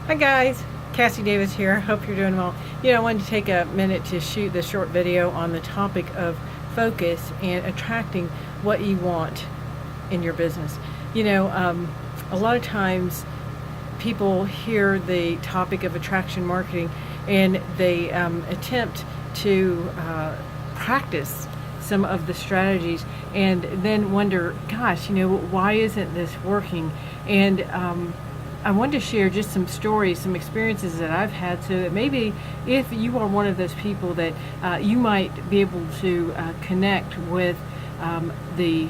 Hi guys, Cassie Davis here. Hope you're doing well. I wanted to take a minute to shoot this short video on the topic of focus and attracting what you want in your business. A lot of times people hear the topic of attraction marketing and they attempt to practice some of the strategies and then wonder, gosh, why isn't this working? And I wanted to share just some stories, some experiences that I've had, so that maybe if you are one of those people that you might be able to connect with the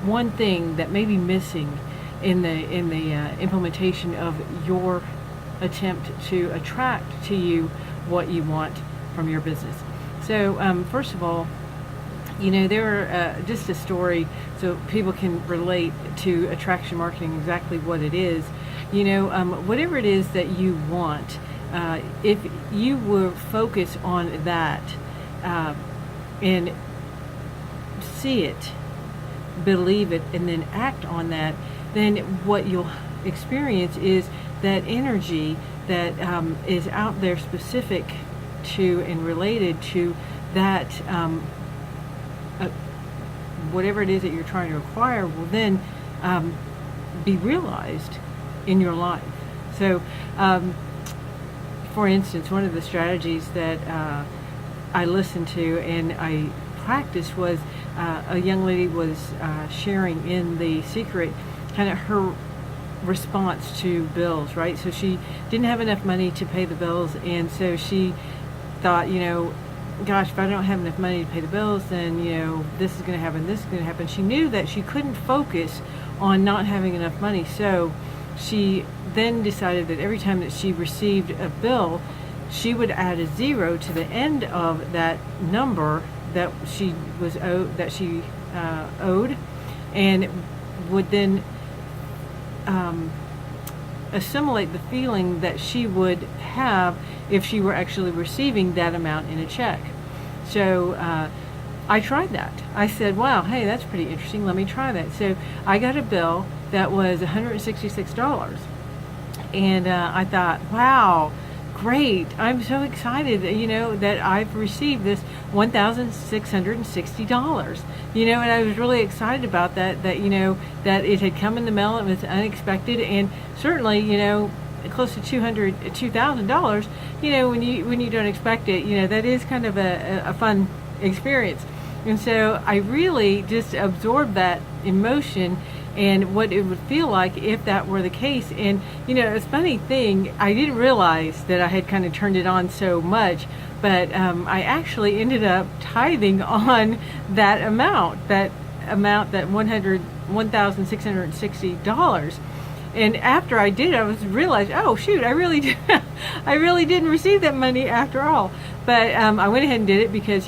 one thing that may be missing in the implementation of your attempt to attract to you what you want from your business. So first of all, there are just a story so people can relate to attraction marketing, exactly what it is. Whatever it is that you want, if you will focus on that and see it, believe it, and then act on that, then what you'll experience is that energy that is out there specific to and related to that whatever it is that you're trying to acquire will then be realized in your life. So for instance, one of the strategies that I listened to and I practiced was a young lady was sharing in The Secret kind of her response to bills, right? So she didn't have enough money to pay the bills, and so she thought, gosh, if I don't have enough money to pay the bills, then this is going to happen, this is going to happen. She knew that she couldn't focus on not having enough money, so she then decided that every time that she received a bill, she would add a zero to the end of that number that she was owed, and would then assimilate the feeling that she would have if she were actually receiving that amount in a check. So I tried that. I said, wow, hey, that's pretty interesting. Let me try that. So I got a bill that was $166. And I thought, wow, great. I'm so excited, that I've received this $1,660. And I was really excited about that it had come in the mail. It was unexpected, and certainly, close to $2,000. When you don't expect it, that is kind of a fun experience. And so I really just absorbed that emotion and what it would feel like if that were the case. And it's a funny thing, I didn't realize that I had kind of turned it on so much, but I actually ended up tithing on that amount, that $1,660. And after I did, I realized, oh shoot, I really didn't receive that money after all. But I went ahead and did it because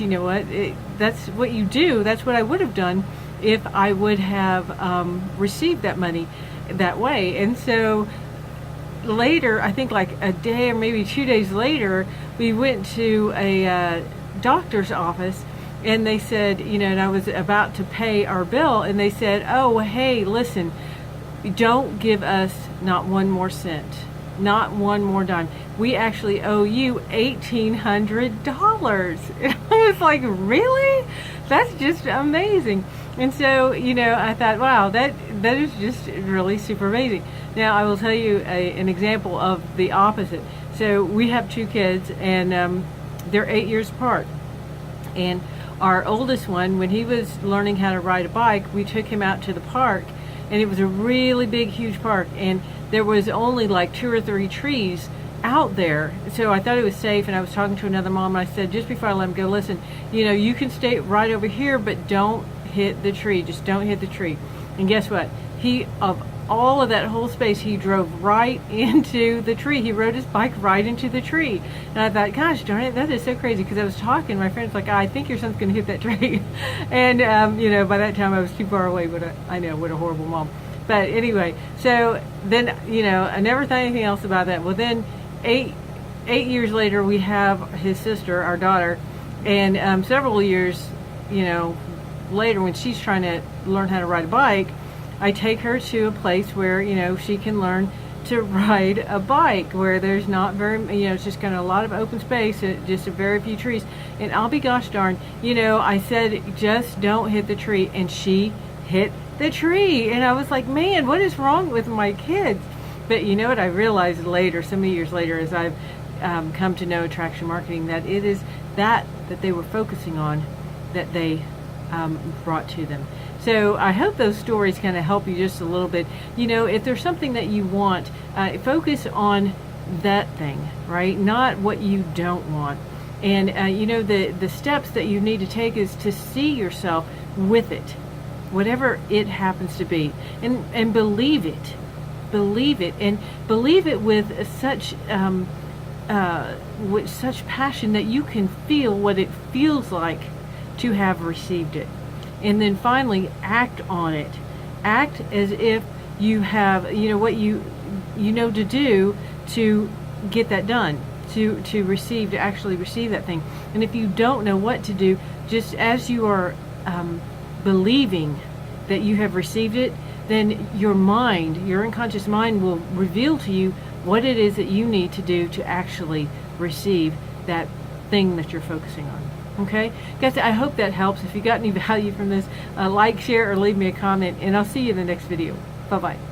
that's what you do. That's what I would have done if I would have received that money that way. And so later, I think like a day or maybe 2 days later, we went to a doctor's office, and they said, and I was about to pay our bill, and they said, oh, hey, listen, don't give us not one more cent, not one more dime. We actually owe you $1,800. And I was like, really? That's just amazing. And so, I thought, wow, that is just really super amazing. Now, I will tell you an example of the opposite. So we have two kids, and they're 8 years apart. And our oldest one, when he was learning how to ride a bike, we took him out to the park, and it was a really big, huge park, and there was only like 2 or 3 trees out there. So I thought it was safe, and I was talking to another mom, and I said, just before I let him go, listen, you can stay right over here, but don't hit the tree. Just don't hit the tree. And guess what? Of all of that whole space, he drove right into the tree. He rode his bike right into the tree. And I thought, gosh darn it, that is so crazy, because I was talking, my friend's like, I think your son's going to hit that tree. And, by that time I was too far away, but I know, what a horrible mom. But anyway, so then, I never thought anything else about that. Well, then 8 years later, we have his sister, our daughter, and several years, later, when she's trying to learn how to ride a bike, I take her to a place where she can learn to ride a bike where there's not very, it's just kind of a lot of open space, just a very few trees. And I'll be gosh darn, I said, just don't hit the tree. And she hit the tree. And I was like, man, what is wrong with my kids? But you know what I realized later, so many years later, as I've come to know attraction marketing, that it is that they were focusing on that they brought to them. So I hope those stories kind of help you just a little bit. If there's something that you want, focus on that thing, right? Not what you don't want. And the steps that you need to take is to see yourself with it, whatever it happens to be, and believe it. Believe it, and believe it with such passion that you can feel what it feels like to have received it. And then finally, act on it. Act as if you have, what you to do to get that done, to actually receive that thing. And if you don't know what to do, just as you are believing that you have received it, then your unconscious mind will reveal to you what it is that you need to do to actually receive that thing that you're focusing on. Okay? Guys, I hope that helps. If you got any value from this, like, share, or leave me a comment, and I'll see you in the next video. Bye-bye.